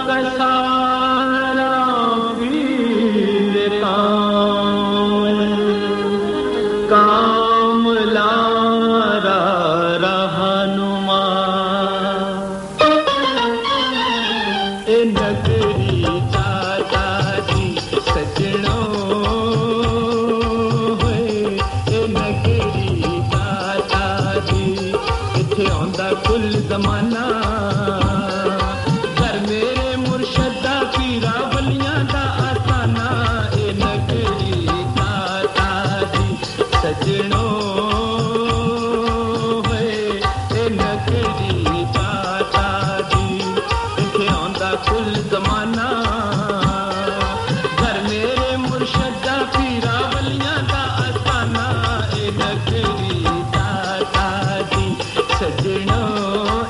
کا سارا پیر کاملا رہنما اے نگری دادا جی سجنوں ہوئے اے نگری دادا جی اتھے آندا کل زمانہ گھر میرے مرشد دا پیرا ولیاں دا آستانہ اے نگری دادا جی سجنوں ہوئے اے نگری دادا جی اتھے آندا کل زمانہ گھر میرے مرشد دا پیرا ولیاں دا آستانہ اے نگری دادا جی سجنوں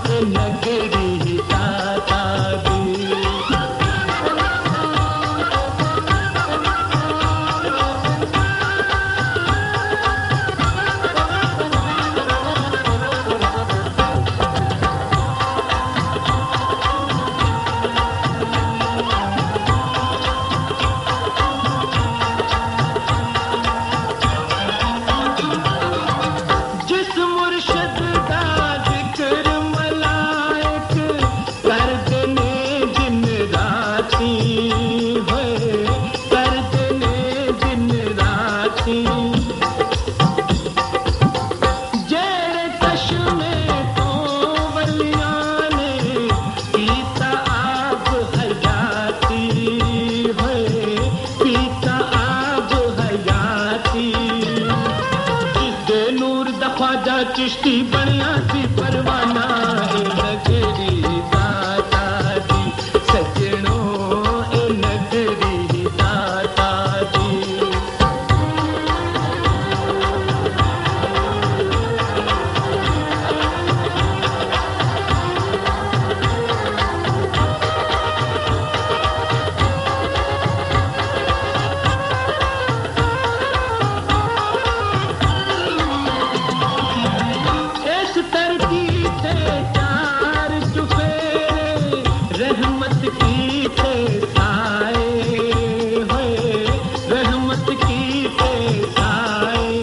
اے نگری دادا جی جس مرشد دا ذکر ملائک کرتے نے دن راتی ہوئے کرتے نے دن راتی جیڑے چشمے تو ولیاں نے پیتا آب حیاتی ہوئے پیتا آب حیاتی جس دے نور دا خواجہ چشتی بنیا سی پروانہ اے نگری دادا جی سجنوں اے نگری دادا جی اس ترکی تھے چار چفیرے رحمت کی تھے سائے ہوئے رحمت کی تھے سائے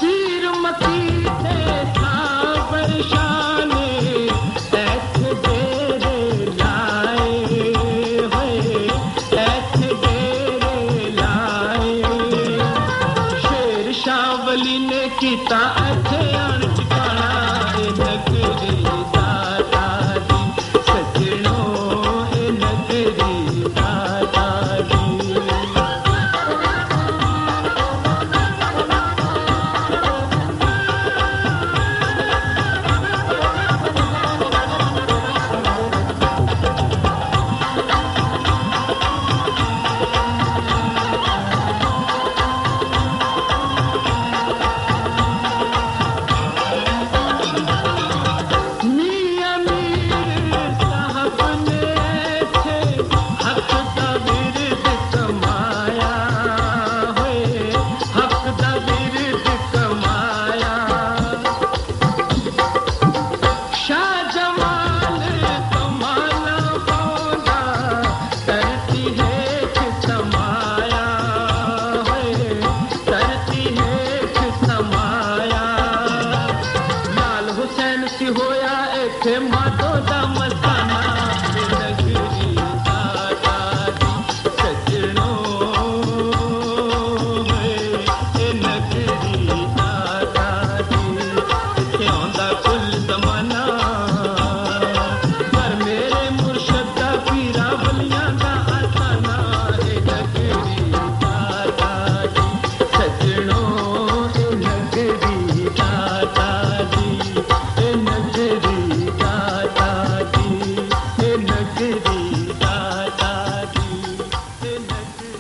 پیر مکی تھے صابر شانے ایتھے ڈیرے لائے ہوئے ایتھے ڈیرے لائے شیر شاہ ولی نے کیتا ایتھے آن ٹھکانا اے نگری دادا جی سجنوں اے نگری دادا جی میاں میر صاحب نے تھے حق دا ورد کمایا ہوئے حق دا ورد کمایا شاہ جمال کمالا ہونا کرتی ہے سمایا ہوئے کرتی ہے سمایا لال حسین سی ہویا ایتھے مادو دا مستانہ اے نگری دادا جی سجنوں ہوئے اے نگری دادا جی اتھے آندا کل زمانہ گھر میرے مرشد دا پیرا ولیاں دا آستانہ اے نگری دادا جی سجنوں اے نگری دادا جی اے نگری دادا جی اے نگری دادا جی اے نگری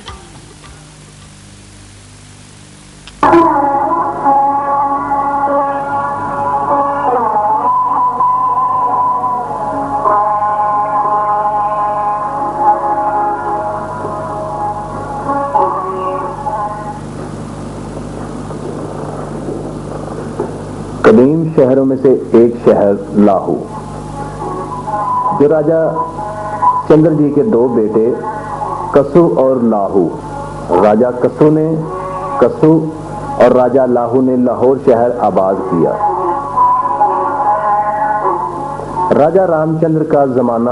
قدیم شہروں میں سے ایک شہر لاہو جو راجہ چندر جی کے دو بیٹے کسو اور لاہو، راجہ کسو نے کسو اور راجہ لاہو نے لاہور شہر آباد کیا۔ راجہ رام چندر کا زمانہ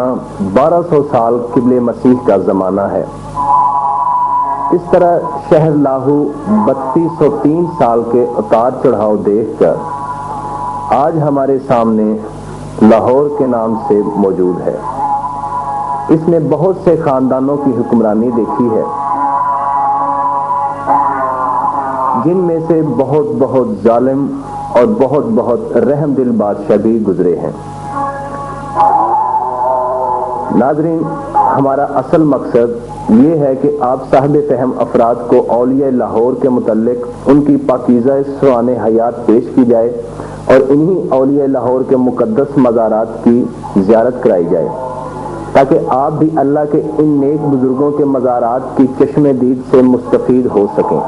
1200 سال قبل مسیح کا زمانہ ہے۔ اس طرح شہر لاہو 3203 سال کے اتار چڑھاؤ دیکھ کر آج ہمارے سامنے لاہور کے نام سے موجود ہے۔ اس نے بہت سے خاندانوں کی حکمرانی دیکھی ہے، جن میں سے بہت ظالم اور بہت رحم دل بادشاہ بھی گزرے ہیں۔ ناظرین، ہمارا اصل مقصد یہ ہے کہ آپ صاحب فہم افراد کو اولیاء لاہور کے متعلق ان کی پاکیزہ سوان حیات پیش کی جائے اور انہی اولیاء لاہور کے مقدس مزارات کی زیارت کرائی جائے، تاکہ آپ بھی اللہ کے ان نیک بزرگوں کے مزارات کی چشم دید سے مستفید ہو سکیں۔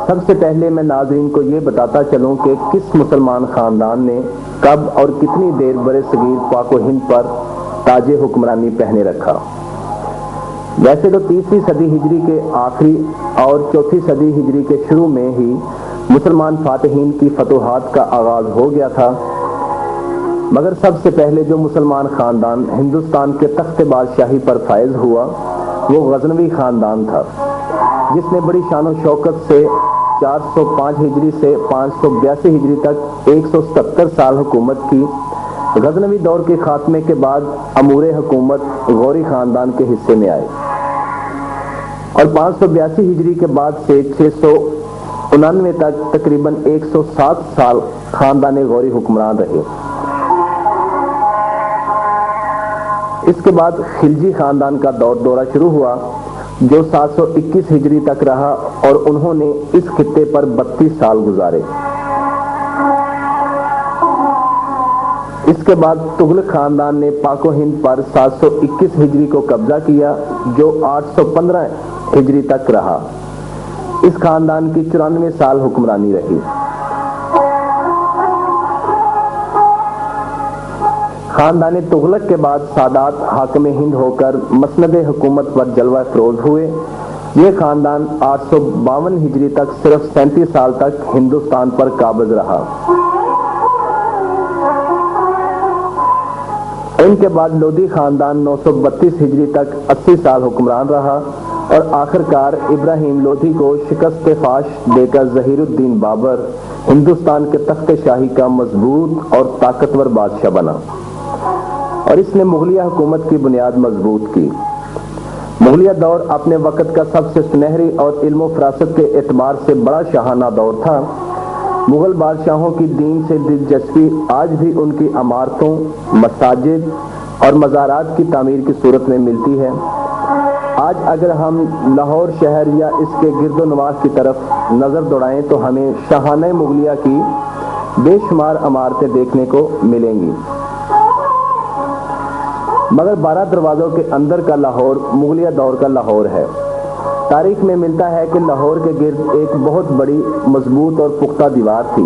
سب سے پہلے میں ناظرین کو یہ بتاتا چلوں کہ کس مسلمان خاندان نے کب اور کتنی دیر برِ صغیر پاک و ہند پر تاج حکمرانی پہنے رکھا۔ ویسے تو 30ویں صدی ہجری کے آخری اور 4تھی صدی ہجری کے شروع میں ہی مسلمان فاتحین کی فتوحات کا آغاز ہو گیا تھا، مگر سب سے پہلے جو مسلمان خاندان ہندوستان کے تخت بادشاہی پر فائز ہوا وہ غزنوی خاندان تھا، جس نے بڑی شان و شوکت سے 405 ہجری سے 582 ہجری تک 170 سال حکومت کی۔ غزنوی دور کے خاتمے کے بعد امور حکومت غوری خاندان کے حصے میں آئے اور 582 ہجری کے بعد سے 699 تک تقریباً 107 سال خاندان غوری حکمران رہے۔ اس کے بعد خلجی خاندان کا دورہ شروع ہوا، جو 721 ہجری تک رہا اور انہوں نے اس خطے پر 32 سال گزارے۔ اس کے بعد تغلق خاندان نے پاک و ہند پر 721 ہجری کو قبضہ کیا، جو 815 ہجری تک رہا۔ اس خاندان کی 94 سال حکمرانی رہی۔ خاندان تغلق کے بعد سادات حاکم ہند ہو کر مسند حکومت پر جلوہ افروز ہوئے۔ یہ خاندان 852 ہجری تک صرف 37 سال تک ہندوستان پر قابض رہا۔ ان کے بعد لودھی خاندان 932 ہجری تک 80 سال حکمران رہا اور آخرکار ابراہیم لودھی کو شکست فاش دے کر ظہیر الدین بابر ہندوستان کے تخت شاہی کا مضبوط اور طاقتور بادشاہ بنا اور اس نے مغلیہ حکومت کی بنیاد مضبوط کی۔ مغلیہ دور اپنے وقت کا سب سے سنہری اور علم و فراست کے اعتبار سے بڑا شاہانہ دور تھا۔ مغل بادشاہوں کی دین سے دلچسپی آج بھی ان کی عمارتوں، مساجد اور مزارات کی تعمیر کی صورت میں ملتی ہے۔ آج اگر ہم لاہور شہر یا اس کے گرد و نواح کی طرف نظر دوڑائیں تو ہمیں شاہانہ مغلیہ کی بے شمار عمارتیں دیکھنے کو ملیں گی، مگر 12 دروازوں کے اندر کا لاہور مغلیہ دور کا لاہور ہے۔ تاریخ میں ملتا ہے کہ لاہور کے گرد ایک بہت بڑی مضبوط اور پختہ دیوار تھی،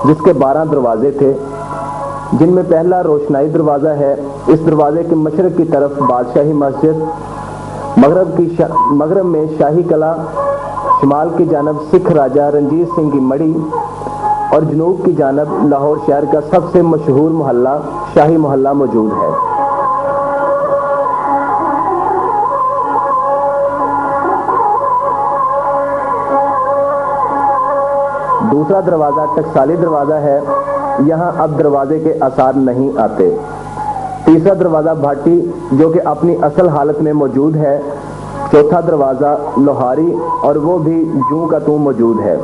جس کے 12 دروازے تھے، جن میں پہلا روشنائی دروازہ ہے۔ اس دروازے کے مشرق کی طرف بادشاہی مسجد، مغرب میں شاہی قلعہ، شمال کی جانب سکھ راجہ رنجیت سنگھ کی مڑی اور جنوب کی جانب لاہور شہر کا سب سے مشہور محلہ شاہی محلہ موجود ہے۔ دوسرا دروازہ ٹکسالی دروازہ ہے، یہاں اب دروازے کے آثار نہیں آتے۔ تیسرا دروازہ بھاٹی، جو کہ اپنی اصل حالت میں موجود ہے۔ چوتھا دروازہ لوہاری، اور وہ بھی جوں کا توں موجود ہے۔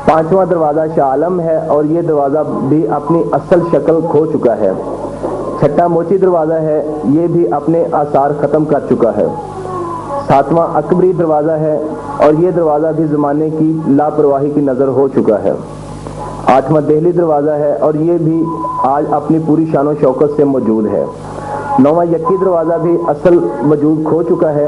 پانچواں دروازہ شاہ عالم ہے اور یہ دروازہ بھی اپنی اصل شکل کھو چکا ہے۔ چھٹا موچی دروازہ ہے، یہ بھی اپنے آثار ختم کر چکا ہے۔ ساتواں اکبری دروازہ ہے اور یہ دروازہ بھی زمانے کی لاپرواہی کی نظر ہو چکا ہے۔ آٹھواں دہلی دروازہ ہے اور یہ بھی آج اپنی پوری شان و شوکت سے موجود ہے۔ نواں یکی دروازہ بھی اصل وجود کھو چکا ہے۔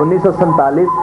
1947